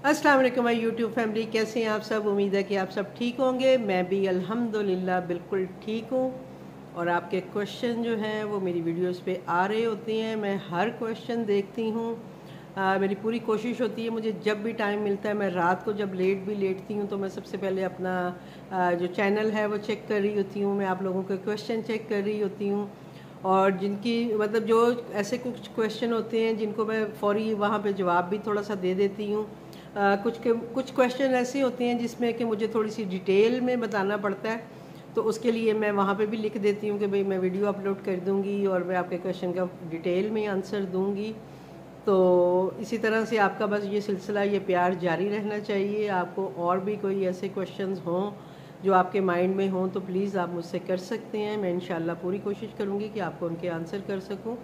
अस्सलाम वालेकुम my YouTube family, कैसे हैं आप सब। उम्मीद है कि आप सब ठीक होंगे। मैं भी अल्हम्दुलिल्लाह बिल्कुल ठीक हूँ। और आपके क्वेश्चन जो हैं वो मेरी वीडियोस पे आ रहे होते हैं। मैं हर क्वेश्चन देखती हूँ। मेरी पूरी कोशिश होती है, मुझे जब भी टाइम मिलता है, मैं रात को जब भी लेटती हूँ तो मैं सबसे पहले अपना जो चैनल है वो चेक कर रही होती हूँ। मैं आप लोगों के क्वेश्चन चेक कर रही होती हूँ। और जिनकी मतलब जो ऐसे कुछ क्वेश्चन होते हैं जिनको मैं फ़ौरी वहाँ पे जवाब भी थोड़ा सा दे देती हूँ। कुछ क्वेश्चन ऐसे होते हैं जिसमें कि मुझे थोड़ी सी डिटेल में बताना पड़ता है, तो उसके लिए मैं वहाँ पे भी लिख देती हूँ कि भाई मैं वीडियो अपलोड कर दूँगी और मैं आपके क्वेश्चन का डिटेल में आंसर दूँगी। तो इसी तरह से आपका बस ये सिलसिला, ये प्यार जारी रहना चाहिए। आपको और भी कोई ऐसे क्वेश्चंस हों जो आपके माइंड में हों तो प्लीज़ आप मुझसे कर सकते हैं। मैं इंशाल्लाह पूरी कोशिश करूँगी कि आपको उनके आंसर कर सकूँ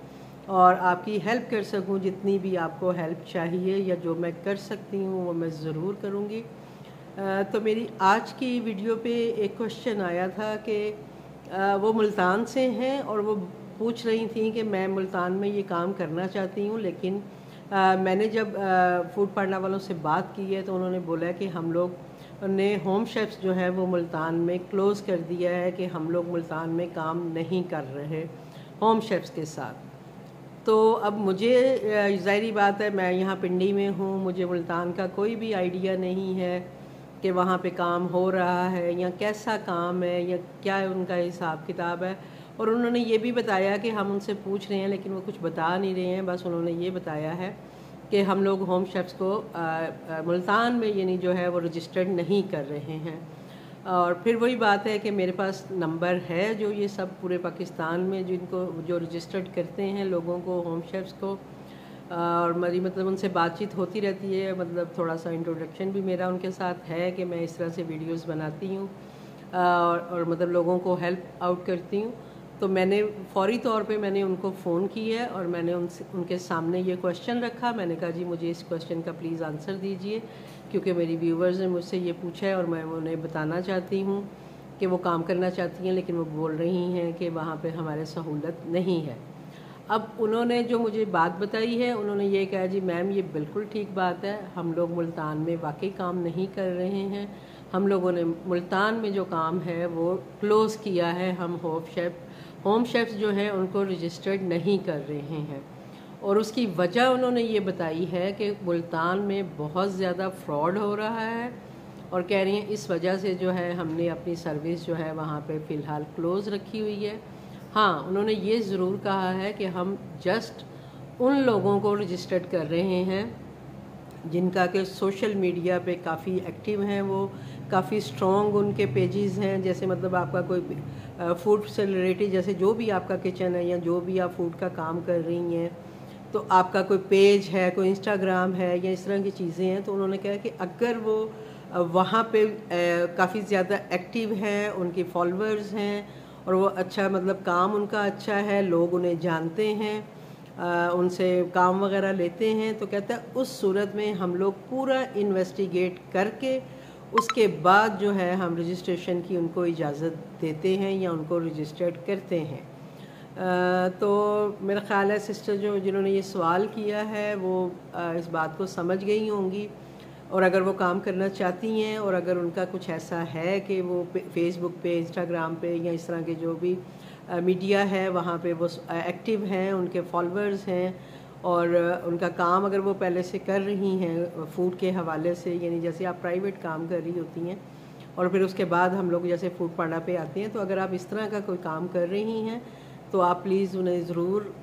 और आपकी हेल्प कर सकूँ। जितनी भी आपको हेल्प चाहिए या जो मैं कर सकती हूँ वो मैं ज़रूर करूँगी। तो मेरी आज की वीडियो पे एक क्वेश्चन आया था कि वो मुल्तान से हैं और वो पूछ रही थी कि मैं मुल्तान में ये काम करना चाहती हूँ, लेकिन मैंने जब फूड पांडा वालों से बात की है तो उन्होंने बोला कि हम लोग ने होम शेफ्स जो है वो मुल्तान में क्लोज़ कर दिया है, कि हम लोग मुल्तान में काम नहीं कर रहे होम शेफ्स के साथ। तो अब मुझे ज़ाहिरी बात है, मैं यहाँ पिंडी में हूँ, मुझे मुल्तान का कोई भी आइडिया नहीं है कि वहाँ पे काम हो रहा है या कैसा काम है या क्या उनका हिसाब किताब है। और उन्होंने ये भी बताया कि हम उनसे पूछ रहे हैं लेकिन वो कुछ बता नहीं रहे हैं। बस उन्होंने ये बताया है कि हम लोग होम शेफ्स को मुल्तान में यानी जो है वो रजिस्टर्ड नहीं कर रहे हैं। और फिर वही बात है कि मेरे पास नंबर है जो ये सब पूरे पाकिस्तान में जिनको जो रजिस्टर्ड करते हैं लोगों को, होम शेफ्स को। और मेरी मतलब उनसे बातचीत होती रहती है, मतलब थोड़ा सा इंट्रोडक्शन भी मेरा उनके साथ है कि मैं इस तरह से वीडियोस बनाती हूँ और मतलब लोगों को हेल्प आउट करती हूँ। तो मैंने फ़ौरी तौर पे मैंने उनको फ़ोन किया है और मैंने उनके सामने ये क्वेश्चन रखा। मैंने कहा जी मुझे इस क्वेश्चन का प्लीज़ आंसर दीजिए, क्योंकि मेरी व्यूवर्स ने मुझसे ये पूछा है और मैं उन्हें बताना चाहती हूँ कि वो काम करना चाहती हैं लेकिन वो बोल रही हैं कि वहाँ पे हमारे सहूलत नहीं है। अब उन्होंने जो मुझे बात बताई है, उन्होंने ये कहा जी मैम ये बिल्कुल ठीक बात है, हम लोग मुल्तान में वाकई काम नहीं कर रहे हैं। हम लोगों ने मुल्तान में जो काम है वो क्लोज़ किया है। हम होम शेफ्स जो हैं उनको रजिस्टर्ड नहीं कर रहे हैं। और उसकी वजह उन्होंने ये बताई है कि मुल्तान में बहुत ज़्यादा फ्रॉड हो रहा है और कह रही हैं इस वजह से जो है हमने अपनी सर्विस जो है वहाँ पे फ़िलहाल क्लोज़ रखी हुई है। हाँ, उन्होंने ये ज़रूर कहा है कि हम जस्ट उन लोगों को रजिस्टर्ड कर रहे हैं जिनका कि सोशल मीडिया पे काफ़ी एक्टिव हैं, वो काफ़ी स्ट्रॉन्ग उनके पेजेस हैं। जैसे मतलब आपका कोई फूड से रिलेटेड, जैसे जो भी आपका किचन है या जो भी आप फूड का काम कर रही हैं, तो आपका कोई पेज है, कोई इंस्टाग्राम है या इस तरह की चीज़ें हैं, तो उन्होंने कहा कि अगर वो वहाँ पे काफ़ी ज़्यादा एक्टिव हैं, उनके फॉलोअर्स हैं और वो अच्छा मतलब काम उनका अच्छा है, लोग उन्हें जानते हैं, उनसे काम वगैरह लेते हैं, तो कहता है उस सूरत में हम लोग पूरा इन्वेस्टिगेट करके उसके बाद जो है हम रजिस्ट्रेशन की उनको इजाज़त देते हैं या उनको रजिस्टर्ड करते हैं। तो मेरा ख़्याल है सिस्टर जो जिन्होंने ये सवाल किया है वो इस बात को समझ गई होंगी। और अगर वो काम करना चाहती हैं और अगर उनका कुछ ऐसा है कि वो फेसबुक पे, इंस्टाग्राम पे या इस तरह के जो भी मीडिया है वहाँ पे वो एक्टिव हैं, उनके फॉलोअर्स हैं और उनका काम अगर वो पहले से कर रही हैं फूड के हवाले से, यानी जैसे आप प्राइवेट काम कर रही होती हैं और फिर उसके बाद हम लोग जैसे फूड पांडा पे आते हैं, तो अगर आप इस तरह का कोई काम कर रही हैं तो आप प्लीज़ उन्हें ज़रूर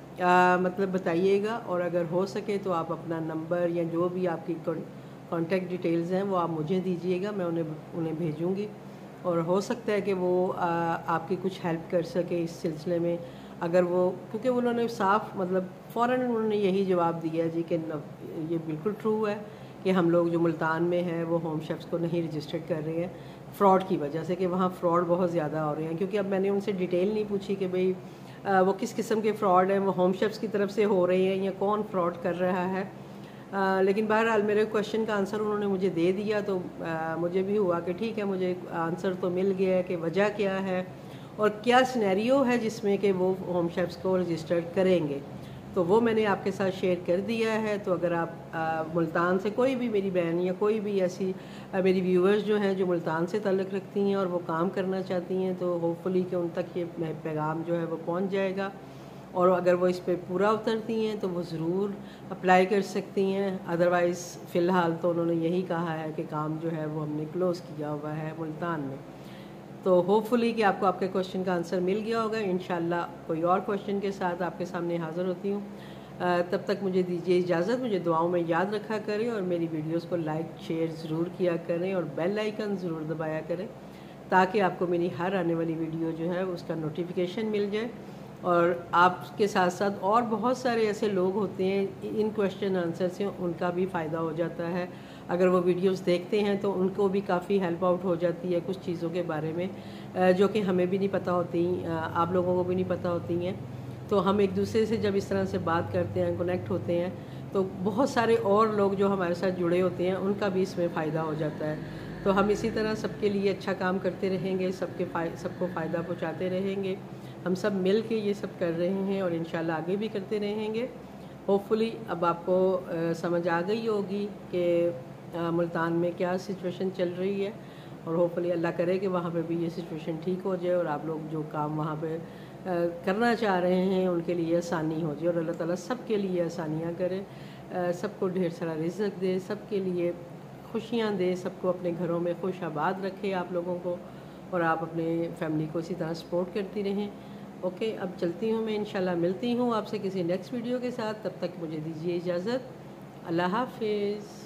मतलब बताइएगा। और अगर हो सके तो आप अपना नंबर या जो भी आपकी कॉन्टैक्ट डिटेल्स हैं वो आप मुझे दीजिएगा, मैं उन्हें भेजूँगी और हो सकता है कि वो आपकी कुछ हेल्प कर सके इस सिलसिले में। अगर वो, क्योंकि उन्होंने साफ मतलब फ़ौरन उन्होंने यही जवाब दिया जी कि ये बिल्कुल ट्रू है कि हम लोग जो मुल्तान में हैं वो होम शेफ्स को नहीं रजिस्टर्ड कर रहे हैं फ़्रॉड की वजह से, कि वहाँ फ़्रॉड बहुत ज़्यादा हो रहे हैं। क्योंकि अब मैंने उनसे डिटेल नहीं पूछी कि भाई वो किस किस्म के फ़्रॉड हैं, वो होम शेफ्स की तरफ से हो रहे हैं या कौन फ़्रॉड कर रहा है। लेकिन बहरहाल मेरे क्वेश्चन का आंसर उन्होंने मुझे दे दिया, तो मुझे भी हुआ कि ठीक है, मुझे आंसर तो मिल गया है कि वजह क्या है और क्या सिनेरियो है जिसमें कि वो होम शेफ्स को रजिस्टर्ड करेंगे। تو وہ میں نے آپ کے ساتھ شیئر کر دیا ہے۔ تو اگر آپ ملتان سے کوئی بھی میری بہن یا کوئی بھی ایسی میری ویورز جو ہیں جو ملتان سے تعلق رکھتی ہیں اور وہ کام کرنا چاہتی ہیں، تو ہوپ فلی کہ ان تک یہ پیغام جو ہے وہ پہنچ جائے گا، اور اگر وہ اس پہ پورا اترتی ہیں تو وہ ضرور اپلائی کر سکتی ہیں۔ ادروائز فی الحال تو انہوں نے یہی کہا ہے کہ کام جو ہے وہ ہم نے کلوز کیا ہوا ہے ملتان میں۔ تو ہوپ فلی کہ آپ کو آپ کے کوشچن کا آنسر مل گیا ہوگا۔ انشاءاللہ کوئی اور کوشچن کے ساتھ آپ کے سامنے حاضر ہوتی ہوں۔ تب تک مجھے دیجیے اجازت، مجھے دعاؤں میں یاد رکھا کریں، اور میری ویڈیوز کو لائک شیئر ضرور کیا کریں، اور بیل آئیکن ضرور دبایا کریں، تاکہ آپ کو میری ہر آنے والی ویڈیو جو ہے اس کا نوٹیفیکیشن مل جائے۔ اور آپ کے ساتھ ساتھ اور بہت سارے ایسے لوگ ہوتے ہیں ان کوشچن آنسر سے ان کا بھی فائدہ ہو جاتا ہے۔ اگر وہ ویڈیوز دیکھتے ہیں تو ان کو بھی کافی ہیلپ آؤٹ ہو جاتی ہے کچھ چیزوں کے بارے میں جو کہ ہمیں بھی نہیں پتہ ہوتی، آپ لوگوں کو بھی نہیں پتہ ہوتی ہیں۔ تو ہم ایک دوسرے سے جب اس طرح سے بات کرتے ہیں، کنیکٹ ہوتے ہیں، تو بہت سارے اور لوگ جو ہمارے ساتھ جڑے ہوتے ہیں ان کا بھی اس میں فائدہ ہو جاتا ہے۔ تو ہم اسی طرح سب کے لیے اچھا کام کرتے رہیں گے، سب کو فائدہ پہنچاتے رہیں گے۔ ہم سب مل کے یہ سب کر رہے ہیں، اور انشاءاللہ آگے بھی کرتے رہیں گے۔ ہوپ فلی اب آپ کو سمجھ آ گئی ہوگی کہ ملتان میں کیا سچویشن چل رہی ہے، اور ہوپ فلی اللہ کرے کہ وہاں پہ بھی یہ سچویشن ٹھیک ہو جائے، اور آپ لوگ جو کام وہاں پہ کرنا چاہ رہے ہیں ان کے لیے آسانی ہو جائے، اور اللہ تعالیٰ سب کے لیے آسانیاں کرے، سب کو ڈھیر سارا رزق دے، سب کے لیے خوشیاں دے، سب کو اپنے گھروں میں خوش آباد رکھے آپ لوگوں کو، اور آپ اپنے فیملی کو اسی طرح سپورٹ کرتی رہیں۔ اوکے، اب چلتی ہوں میں، انشاءاللہ ملتی ہوں آپ سے کسی نیکسٹ ویڈیو کے ساتھ۔ تب تک مجھے دیجیے اجازت، اللہ حافظ۔